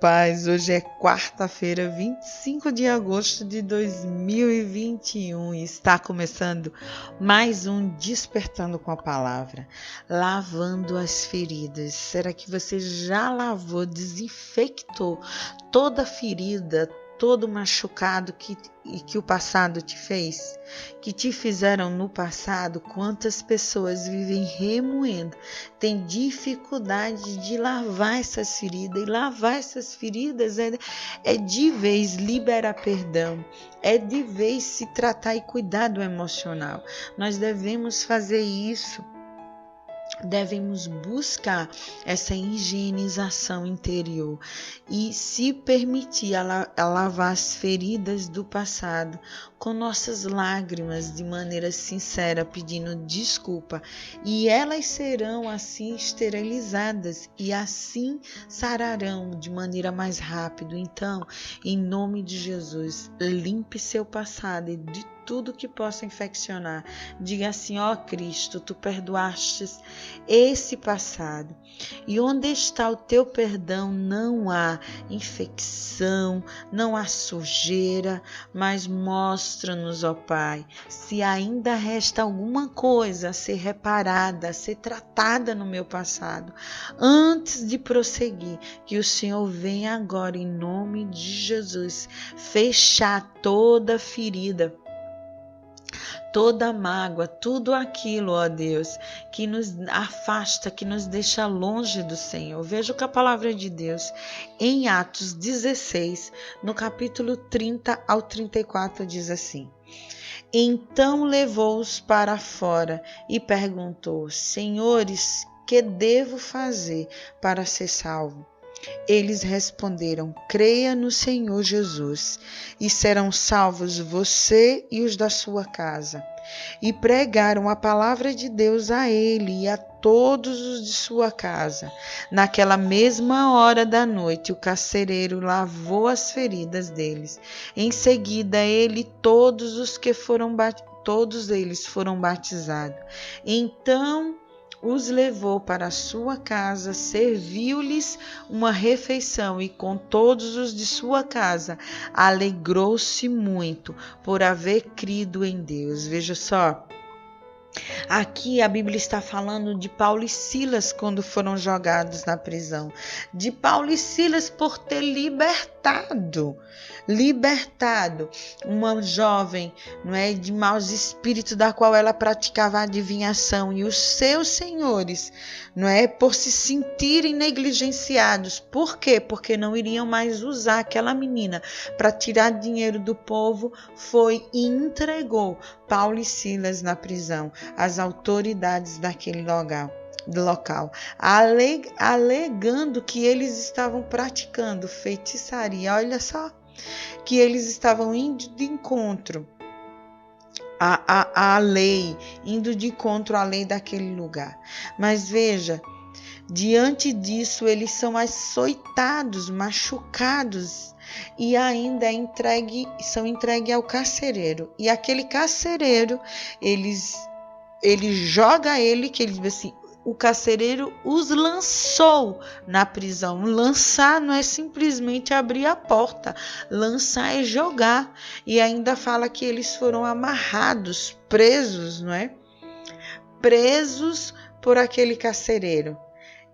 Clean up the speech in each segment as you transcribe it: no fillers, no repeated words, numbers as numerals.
paz. Hoje é quarta-feira, 25 de agosto de 2021 e está começando mais um Despertando com a Palavra, lavando as feridas. Será que você já lavou, desinfectou toda ferida, todo machucado que o passado te fez, que te fizeram no passado? Quantas pessoas vivem remoendo, têm dificuldade de lavar essas feridas, e lavar essas feridas é de vez liberar perdão, é de vez se tratar e cuidar do emocional. Nós devemos fazer isso. Devemos buscar essa higienização interior e se permitir a lavar as feridas do passado com nossas lágrimas de maneira sincera, pedindo desculpa, e elas serão assim esterilizadas e assim sararão de maneira mais rápida. Então, em nome de Jesus, limpe seu passado e de tudo que possa infeccionar. Diga assim: ó Cristo, tu perdoaste esse passado, e onde está o teu perdão não há infecção, não há sujeira, mas mostra-nos, ó Pai, se ainda resta alguma coisa a ser reparada, a ser tratada no meu passado. Antes de prosseguir, que o Senhor venha agora, em nome de Jesus, fechar toda ferida, toda mágoa, tudo aquilo, ó Deus, que nos afasta, que nos deixa longe do Senhor. Veja o que a palavra de Deus, em Atos 16, no capítulo 30 ao 34, diz assim: Então levou-os para fora e perguntou: Senhores, que devo fazer para ser salvo? Eles responderam: creia no Senhor Jesus, e serão salvos você e os da sua casa. E pregaram a palavra de Deus a ele e a todos os de sua casa. Naquela mesma hora da noite, o carcereiro lavou as feridas deles. Em seguida, ele e todos eles foram batizados. Então os levou para a sua casa, serviu-lhes uma refeição, e com todos os de sua casa alegrou-se muito por haver crido em Deus. Veja só, aqui a Bíblia está falando de Paulo e Silas quando foram jogados na prisão, de Paulo e Silas por ter libertado uma jovem, não é, de maus espíritos, da qual ela praticava a adivinhação, e os seus senhores, não é, por se sentirem negligenciados. Por quê? Porque não iriam mais usar aquela menina para tirar dinheiro do povo, foi e entregou Paulo e Silas na prisão às autoridades daquele local, alegando que eles estavam praticando feitiçaria. Olha só, que eles estavam indo de encontro à lei, indo de encontro à lei daquele lugar. Mas veja, diante disso, eles são açoitados, machucados, e ainda são entregues ao carcereiro. E aquele carcereiro, ele joga ele, que ele diz assim: o carcereiro os lançou na prisão. Lançar não é simplesmente abrir a porta, lançar é jogar. E ainda fala que eles foram amarrados, presos, não é? Presos por aquele carcereiro.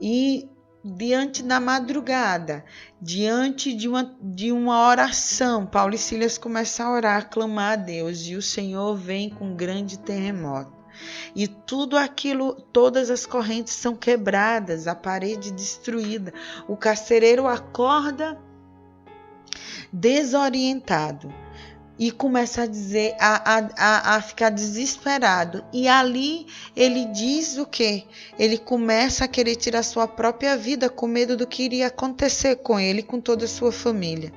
E diante da madrugada, diante de uma oração, Paulo e Silas começam a orar, a clamar a Deus, e o Senhor vem com um grande terremoto. E todas as correntes são quebradas, a parede destruída. O carcereiro acorda desorientado e começa a dizer, a ficar desesperado. E ali ele diz o quê? Ele começa a querer tirar sua própria vida, com medo do que iria acontecer com ele e com toda a sua família.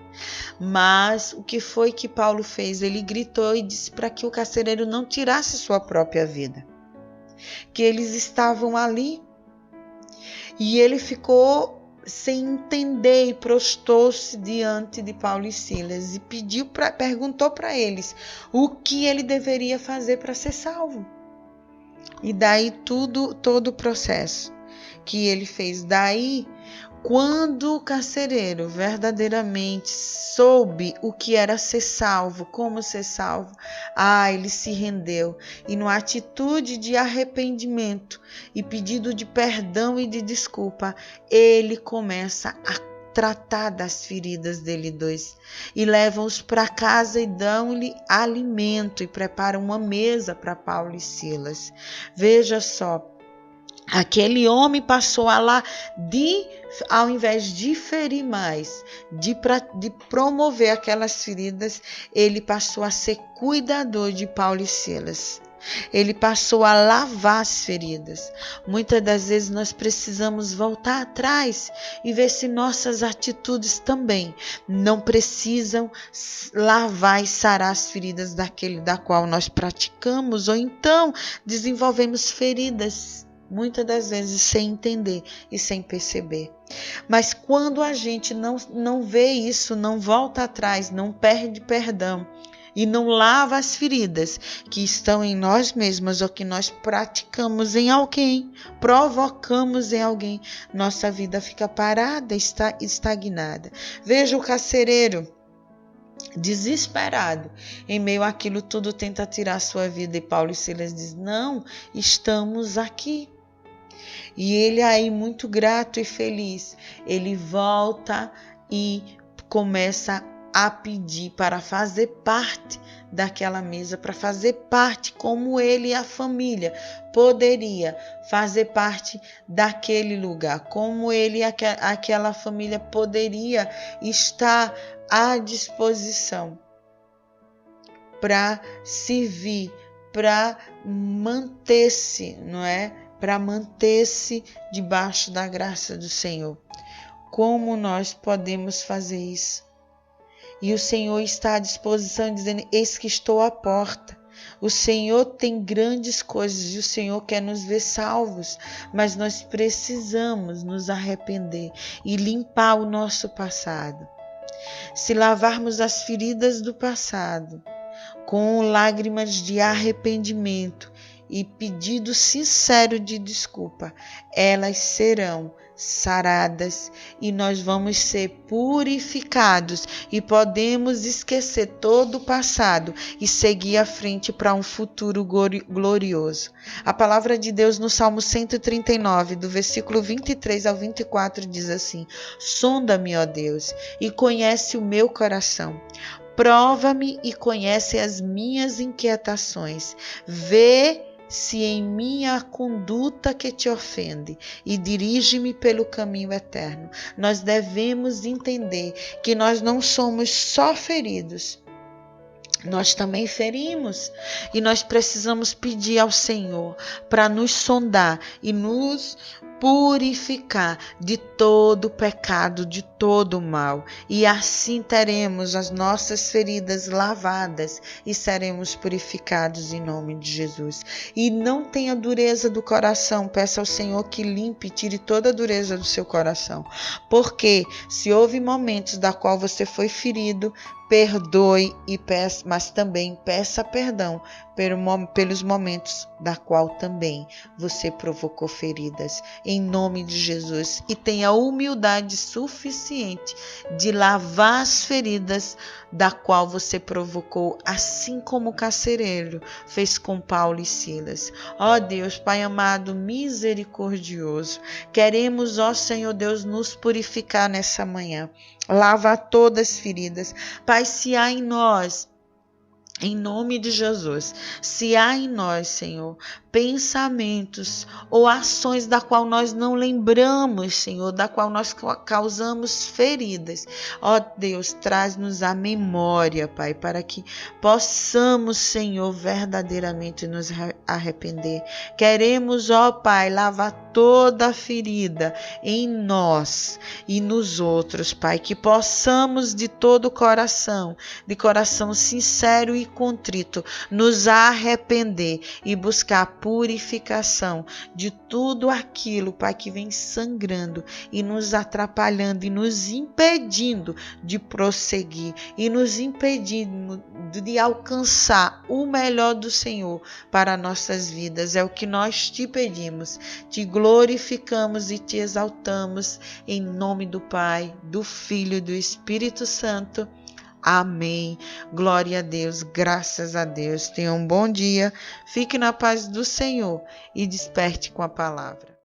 Mas o que foi que Paulo fez? Ele gritou e disse para que o carcereiro não tirasse sua própria vida, que eles estavam ali. E ele ficou sem entender e prostou-se diante de Paulo e Silas e perguntou para eles o que ele deveria fazer para ser salvo. E daí todo o processo que ele fez. Daí Quando o carcereiro verdadeiramente soube o que era ser salvo, como ser salvo, ele se rendeu. E numa atitude de arrependimento e pedido de perdão e de desculpa, ele começa a tratar das feridas dele dois. E levam-os para casa e dão-lhe alimento e preparam uma mesa para Paulo e Silas. Veja só. Aquele homem passou a lá ao invés de ferir mais, de promover aquelas feridas, ele passou a ser cuidador de Paulo e Silas. Ele passou a lavar as feridas. Muitas das vezes nós precisamos voltar atrás e ver se nossas atitudes também não precisam lavar e sarar as feridas daquele da qual nós praticamos, ou então desenvolvemos feridas muitas das vezes sem entender e sem perceber. Mas quando a gente não vê isso, não volta atrás, não perde perdão e não lava as feridas que estão em nós mesmos ou que nós praticamos em alguém, provocamos em alguém, nossa vida fica parada, está estagnada. Veja o carcereiro desesperado, em meio àquilo tudo tenta tirar sua vida, e Paulo e Silas diz: não, estamos aqui. E ele aí, muito grato e feliz, ele volta e começa a pedir para fazer parte daquela mesa, para fazer parte, como ele e a família poderia fazer parte daquele lugar, como ele e aquela família poderia estar à disposição para servir, para manter-se, não é? Para manter-se debaixo da graça do Senhor. Como nós podemos fazer isso? E o Senhor está à disposição, dizendo: eis que estou à porta. O Senhor tem grandes coisas e o Senhor quer nos ver salvos, mas nós precisamos nos arrepender e limpar o nosso passado. Se lavarmos as feridas do passado com lágrimas de arrependimento e pedido sincero de desculpa, elas serão saradas e nós vamos ser purificados e podemos esquecer todo o passado e seguir à frente para um futuro glorioso. A palavra de Deus no Salmo 139, do versículo 23 ao 24 diz assim: sonda-me, ó Deus, e conhece o meu coração. Prova-me e conhece as minhas inquietações. Vê se em minha conduta que te ofende e dirige-me pelo caminho eterno. Nós devemos entender que nós não somos só feridos, nós também ferimos, e nós precisamos pedir ao Senhor para nos sondar e nos purificar de todo pecado, de todo mal, e assim teremos as nossas feridas lavadas e seremos purificados em nome de Jesus. E não tenha dureza do coração, peça ao Senhor que limpe e tire toda a dureza do seu coração, porque se houve momentos da qual você foi ferido, perdoe e peça, mas também peça perdão pelos momentos da qual também você provocou feridas, em nome de Jesus, e tenha humildade suficiente de lavar as feridas da qual você provocou, assim como o carcereiro fez com Paulo e Silas. Ó Deus, Pai amado, misericordioso, queremos, ó Senhor Deus, nos purificar nessa manhã, lavar todas as feridas. Pai, se há em nós, em nome de Jesus, se há em nós, Senhor, pensamentos ou ações da qual nós não lembramos, Senhor, da qual nós causamos feridas, ó Deus, traz-nos a memória, Pai, para que possamos, Senhor, verdadeiramente nos arrepender. Queremos, ó Pai, lavar toda a ferida em nós e nos outros, Pai, que possamos de todo o coração, de coração sincero e contrito, nos arrepender e buscar purificação de tudo aquilo, Pai, que vem sangrando e nos atrapalhando e nos impedindo de prosseguir e nos impedindo de alcançar o melhor do Senhor para nossas vidas. É o que nós te pedimos, te glorificamos e te exaltamos em nome do Pai, do Filho e do Espírito Santo. Amém. Glória a Deus, graças a Deus. Tenha um bom dia, fique na paz do Senhor e desperte com a palavra.